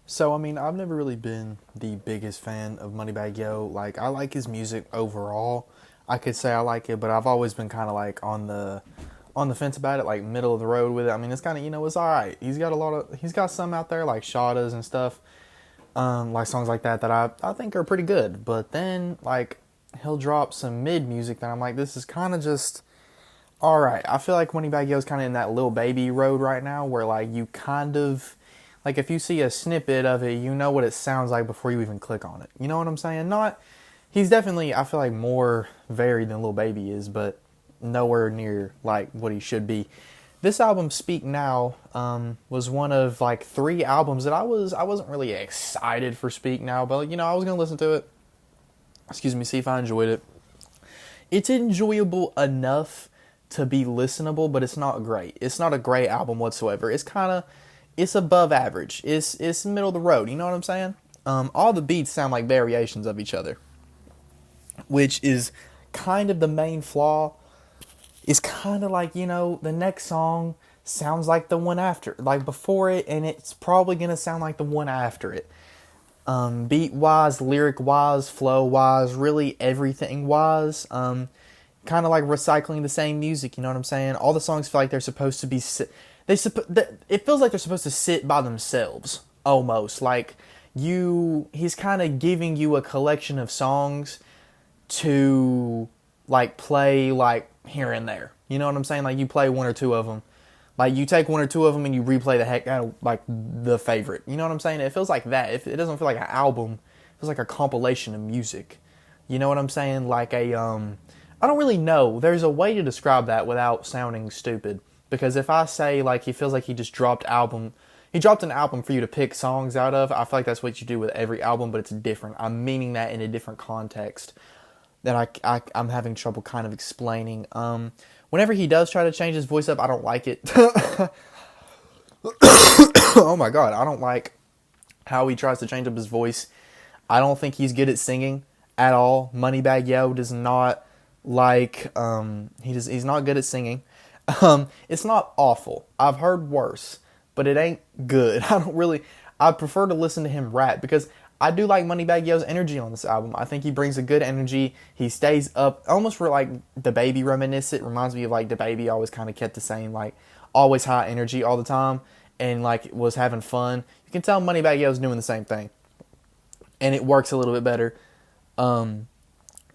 So, I mean, I've never really been the biggest fan of Moneybagg Yo. Like, I like his music overall. I could say I like it, but I've always been kind of like on the fence about it, like middle of the road with it. I mean, it's kind of it's all right. He's got some out there like Shada's and stuff, like songs like that I think are pretty good. But then like he'll drop some mid music that I'm like, this is kind of just all right. I feel like Moneybagg Yo is kind of in that little baby road right now, where like you kind of like if you see a snippet of it, you know what it sounds like before you even click on it. You know what I'm saying? Not he's definitely I feel like more varied than Lil Baby is, but nowhere near like what he should be. This album, Speak Now, was one of like three albums that I wasn't really excited for Speak Now, but I was gonna listen to it. Excuse me, see if I enjoyed it. It's enjoyable enough to be listenable, but it's not great. It's not a great album whatsoever. It's above average. It's middle of the road. You know what I'm saying? All the beats sound like variations of each other, which is kind of the main flaw. It's kind of like the next song sounds like the one after, like before it, and it's probably gonna sound like the one after it. Beat wise, lyric wise, flow wise, really everything wise. Kind of like recycling the same music. You know what I'm saying? All the songs feel like they're supposed to be. It feels like they're supposed to sit by themselves almost. Like he's kind of giving you a collection of songs to like play like here and there. You know what I'm saying? Like you play one or two of them. Like you take one or two of them and you replay the heck out of like the favorite. You know what I'm saying? It feels like that. It doesn't feel like an album. It feels like a compilation of music. You know what I'm saying? Like I don't really know. There's a way to describe that without sounding stupid. Because if I say like he feels like he dropped an album for you to pick songs out of, I feel like that's what you do with every album, but it's different. I'm meaning that in a different context that I'm having trouble kind of explaining. Whenever he does try to change his voice up, I don't like it. Oh my god, I don't like how he tries to change up his voice. I don't think he's good at singing at all. Moneybagg Yo does not like he's not good at singing. It's not awful. I've heard worse, but it ain't good. I prefer to listen to him rap because I do like Moneybagg Yo's energy on this album. I think he brings a good energy. He stays up, almost for like the Baby reminiscent. Reminds me of like the Baby always kind of kept the same, like always high energy all the time and like was having fun. You can tell Moneybagg Yo's doing the same thing. And it works a little bit better. Trying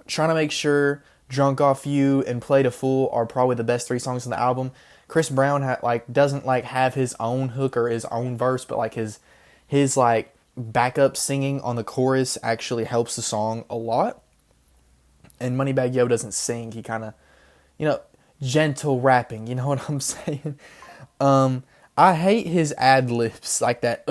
to make sure Drunk Off You and Play the Fool are probably the best three songs on the album. Chris Brown doesn't like have his own hook or his own verse, but like his like backup singing on the chorus actually helps the song a lot. And Moneybagg Yo doesn't sing. He kind of, gentle rapping. You know what I'm saying? I hate his ad libs, like that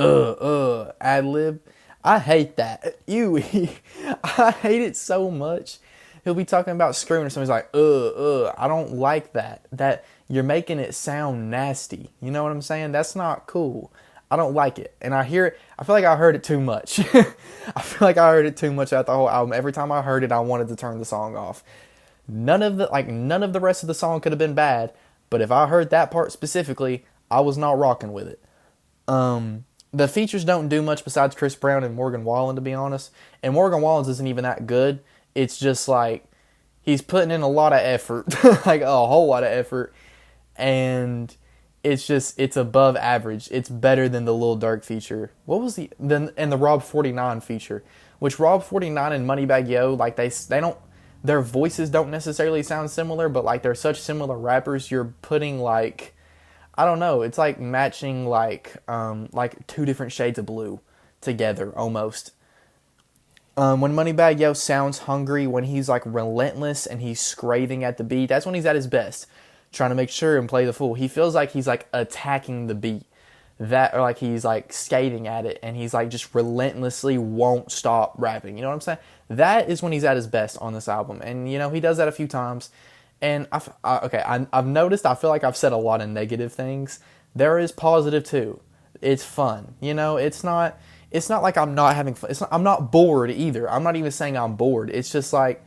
ad lib. I hate that. I hate it so much. He'll be talking about screaming or something's like, I don't like that. That you're making it sound nasty. You know what I'm saying? That's not cool. I don't like it. And I feel like I heard it too much. I feel like I heard it too much throughout the whole album. Every time I heard it, I wanted to turn the song off. None of the rest of the song could have been bad, but if I heard that part specifically, I was not rocking with it. The features don't do much besides Chris Brown and Morgan Wallen, to be honest. And Morgan Wallen's isn't even that good. It's just like he's putting in a lot of effort, like a whole lot of effort, and it's above average. It's better than the Lil Durk feature. What was and the Rob 49 feature, which Rob 49 and Moneybagg Yo, like they don't, their voices don't necessarily sound similar, but like they're such similar rappers, you're putting like, I don't know, it's like matching like two different shades of blue together almost. When Moneybagg Yo sounds hungry, when he's like relentless and he's scraping at the beat, that's when he's at his best. Trying to make sure and play the fool. He feels like he's like attacking the beat. Or like he's like skating at it and he's like just relentlessly won't stop rapping. You know what I'm saying? That is when he's at his best on this album. And he does that a few times. And I've noticed, I feel like I've said a lot of negative things. There is positive too. It's fun. It's not like I'm not having fun. I'm not bored either. I'm not even saying I'm bored. It's just like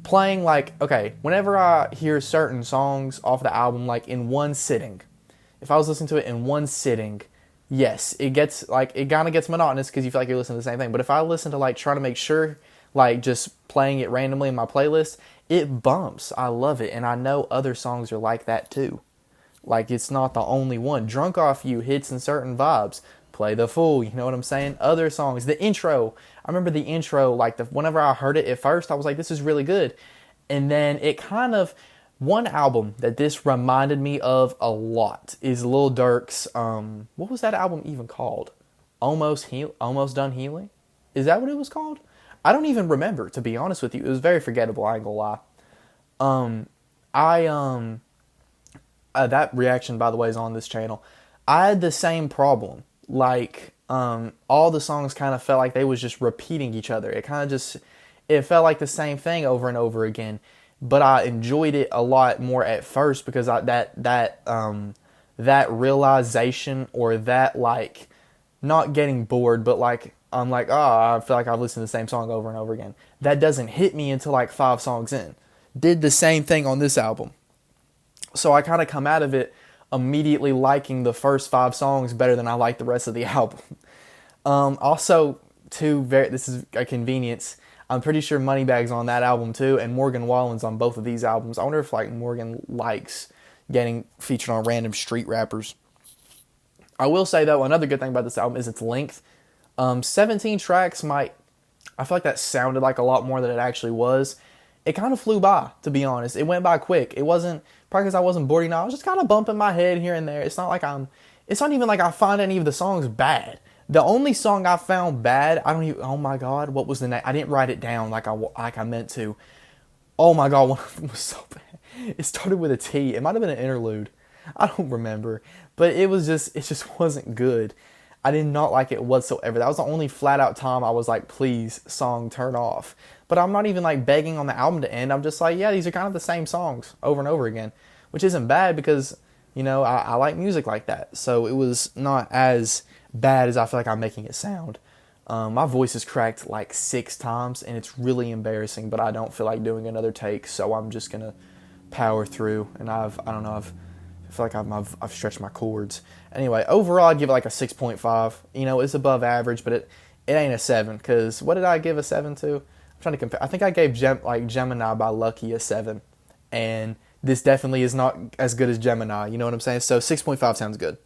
playing whenever I hear certain songs off the album, like in one sitting, if I was listening to it in one sitting, Yes, it gets like it kind of gets monotonous because you feel like you're listening to the same thing. But if I listen to like trying to make sure, like just playing it randomly in my playlist, it bumps. I love it, and I know other songs are like that too. Like it's not the only one. Drunk Off You hits in certain vibes. Play the Fool, you know what I'm saying? Other songs, the intro. I remember the intro. Like whenever I heard it at first, I was like, "This is really good," and then it kind of one album that this reminded me of a lot is Lil Durk's what was that album even called? Almost Done Healing? Is that what it was called? I don't even remember, to be honest with you. It was very forgettable, I ain't gonna lie. Um I that reaction, by the way, is on this channel. I had the same problem. Like all the songs kind of felt like they was just repeating each other. It kind of just it felt like the same thing over and over again, but I enjoyed it a lot more at first because that realization, or that like not getting bored, but like I'm like, oh, I feel like I've listened to the same song over and over again. That doesn't hit me until like 5 songs in. Did the same thing on this album. So I kind of come out of it immediately liking the first 5 songs better than I like the rest of the album. Also, this is a convenience. I'm pretty sure Moneybagg's on that album too, and Morgan Wallen's on both of these albums. I wonder if like Morgan likes getting featured on random street rappers. I will say though, another good thing about this album is its length. 17 tracks might, I feel like that sounded like a lot more than it actually was. It kind of flew by, to be honest. It went by quick. It wasn't, probably because I wasn't bored enough. I was just kind of bumping my head here and there. It's not even like I find any of the songs bad. The only song I found bad, I don't even, oh my God, what was the name? I didn't write it down like I meant to. Oh my God, one of them was so bad. It started with a T. It might have been an interlude. I don't remember. But it just wasn't good. I did not like it whatsoever. That was the only flat out time I was like, please, song, turn off. But I'm not even like begging on the album to end. I'm just like, yeah, these are kind of the same songs over and over again. Which isn't bad because, I like music like that. So it was not as bad as I feel like I'm making it sound. My voice is cracked like 6 times and it's really embarrassing, but I don't feel like doing another take, so I'm just gonna power through. And I feel like I've stretched my chords. Anyway, overall I'd give it like a 6.5. It's above average, but it ain't a 7, because what did I give a 7 to? I'm trying to compare. I think I gave Gemini by Lucky a 7, and this definitely is not as good as Gemini, you know what I'm saying? So 6.5 sounds good.